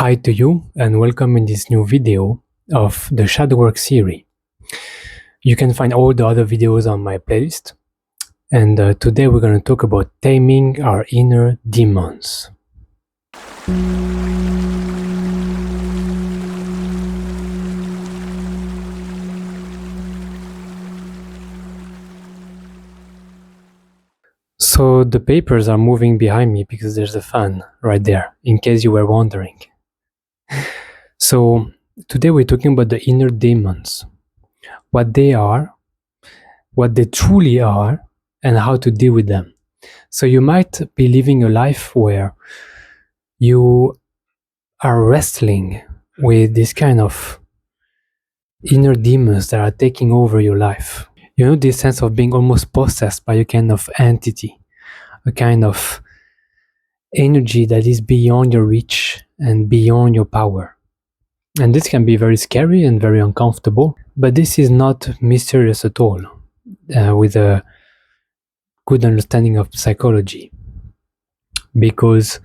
Hi to you and welcome in this new video of the shadow work series. You can find all the other videos on my playlist, and today we're going to talk about taming our inner demons. So the papers are moving behind me because there's a fan right there, in case you were wondering. So today we're talking about the inner demons, what they are, what they truly are, and how to deal with them. So you might be living a life where you are wrestling with this kind of inner demons that are taking over your life. You know, this sense of being almost possessed by a kind of entity, a kind of energy that is beyond your reach and beyond your power. And this can be very scary and very uncomfortable, but this is not mysterious at all, with a good understanding of psychology, because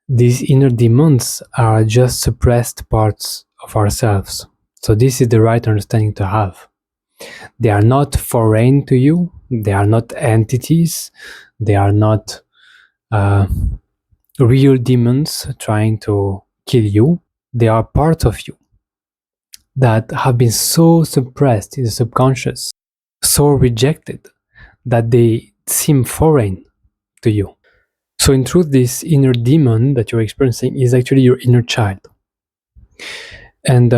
these inner demons are just suppressed parts of ourselves. So this is the right understanding to have. They are not foreign to you, they are not entities, they are not real demons trying to kill you. They are parts of you that have been so suppressed in the subconscious, so rejected, that they seem foreign to you. So in truth, this inner demon that you're experiencing is actually your inner child. And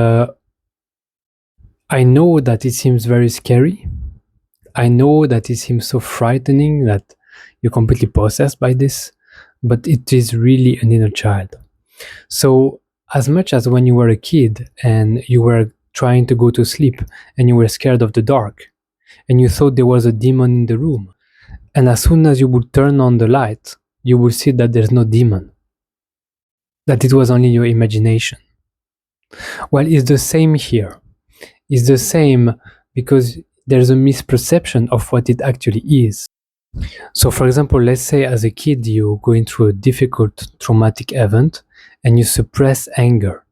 I know that it seems very scary. I know that it seems so frightening that you're completely possessed by this, but it is really an inner child. So as much as when you were a kid and you were trying to go to sleep and you were scared of the dark and you thought there was a demon in the room, and as soon as you would turn on the light, you will see that there's no demon, that it was only your imagination. Well, it's the same here. It's the same because there's a misperception of what it actually is. So for example, let's say as a kid you're going through a difficult traumatic event and you suppress anger.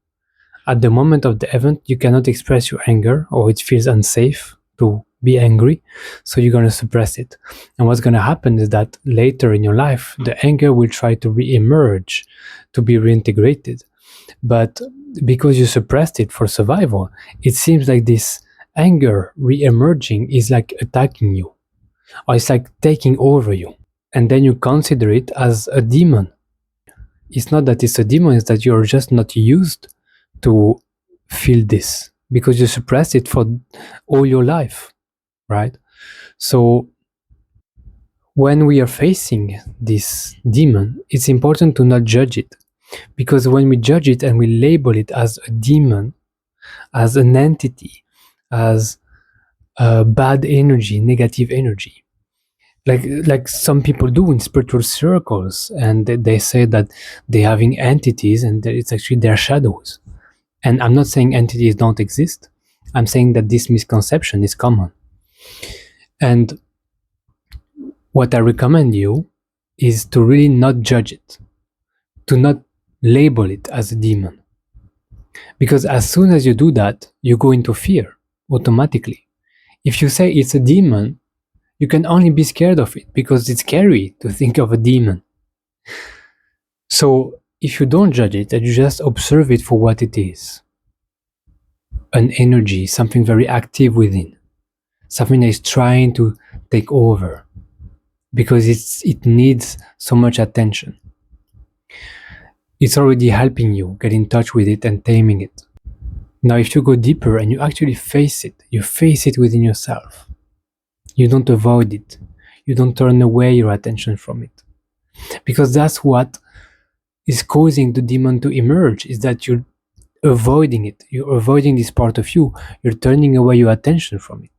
At the moment of the event, you cannot express your anger, or it feels unsafe to be angry, so you're going to suppress it. And what's going to happen is that later in your life, the anger will try to re-emerge, to be reintegrated. But because you suppressed it for survival, it seems like this anger re-emerging is like attacking you, or it's like taking over you. And then you consider it as a demon. It's not that it's a demon, it's that you're just not used to feel this because you suppressed it for all your life, right? So when we are facing this demon, it's important to not judge it, because when we judge it and we label it as a demon, as an entity, as a bad energy, negative energy, like some people do in spiritual circles, and they say that they're having entities and that it's actually their shadows. And I'm not saying entities don't exist. I'm saying that this misconception is common. And what I recommend you is to really not judge it, to not label it as a demon. Because as soon as you do that, you go into fear automatically. If you say it's a demon, you can only be scared of it because it's scary to think of a demon. So if you don't judge it and you just observe it for what it is, an energy, something very active within, something that is trying to take over because it needs so much attention, it's already helping you get in touch with it and taming it. Now if you go deeper and you actually face it, you face it within yourself, you don't avoid it, you don't turn away your attention from it, because that's what is causing the demon to emerge, is that you're avoiding it, you're avoiding this part of you, you're turning away your attention from it.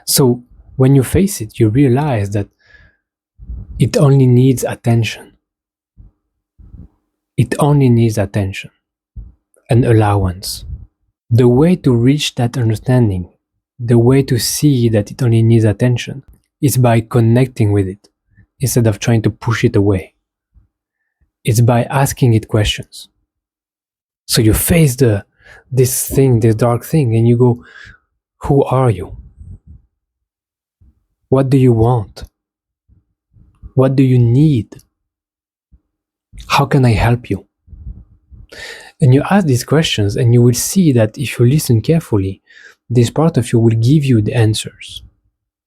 So when you face it, you realize that it only needs attention. It only needs attention and allowance. The way to reach that understanding, the way to see that it only needs attention, is by connecting with it instead of trying to push it away. It's by asking it questions. So you face this dark thing, and you go, who are you? What do you want? What do you need? How can I help you? And you ask these questions, and you will see that if you listen carefully, this part of you will give you the answers.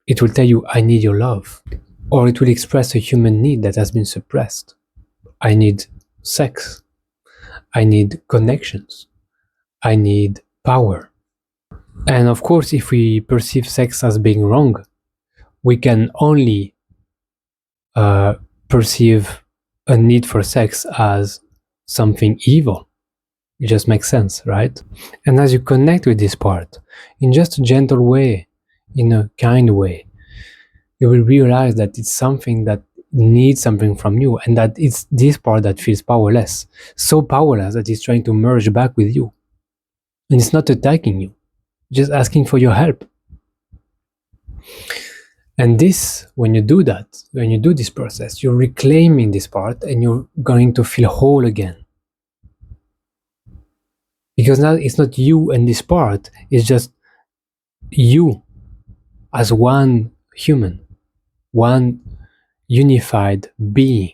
It will tell you, I need your love. Or it will express a human need that has been suppressed. I need sex. I need connections. I need power. And of course, if we perceive sex as being wrong, we can only perceive a need for sex as something evil. It just makes sense, right? And as you connect with this part, in just a gentle way, in a kind way, you will realize that it's something that needs something from you, and that it's this part that feels powerless. So powerless that it's trying to merge back with you. And it's not attacking you, just asking for your help. And this, when you do that, when you do this process, you're reclaiming this part, and you're going to feel whole again. Because now it's not you and this part, it's just you as one human, one unified being.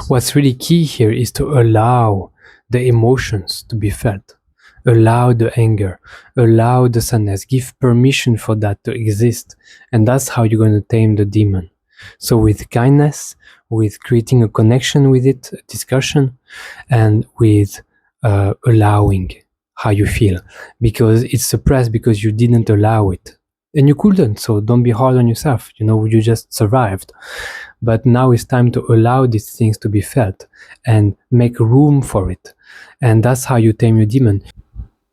What's really key here is to allow the emotions to be felt, allow the anger, allow the sadness, give permission for that to exist. And that's how you're going to tame the demon. So with kindness, with creating a connection with it, a discussion, and with allowing how you feel, because it's suppressed because you didn't allow it. And you couldn't, so don't be hard on yourself. You just survived. But now it's time to allow these things to be felt and make room for it. And that's how you tame your demon.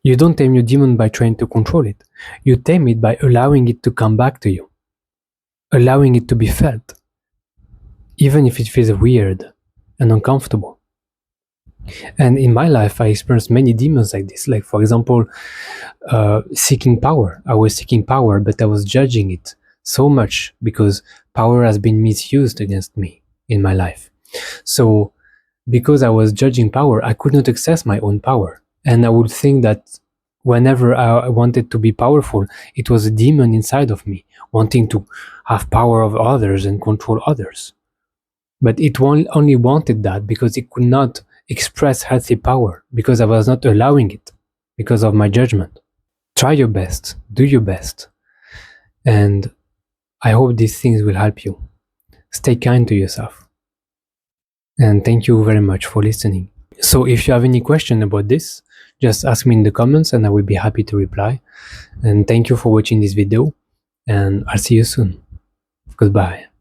You don't tame your demon by trying to control it. You tame it by allowing it to come back to you, allowing it to be felt, even if it feels weird and uncomfortable. And in my life, I experienced many demons like this. Like, for example, seeking power. I was seeking power, but I was judging it so much because power has been misused against me in my life. So because I was judging power, I could not access my own power. And I would think that whenever I wanted to be powerful, it was a demon inside of me wanting to have power over others and control others. But it only wanted that because it could not express healthy power, because I was not allowing it because of my judgment. Try your best, do your best, and I hope these things will help you. Stay kind to yourself. And thank you very much for listening. So if you have any question about this, just ask me in the comments and I will be happy to reply. And thank you for watching this video, and I'll see you soon. Goodbye.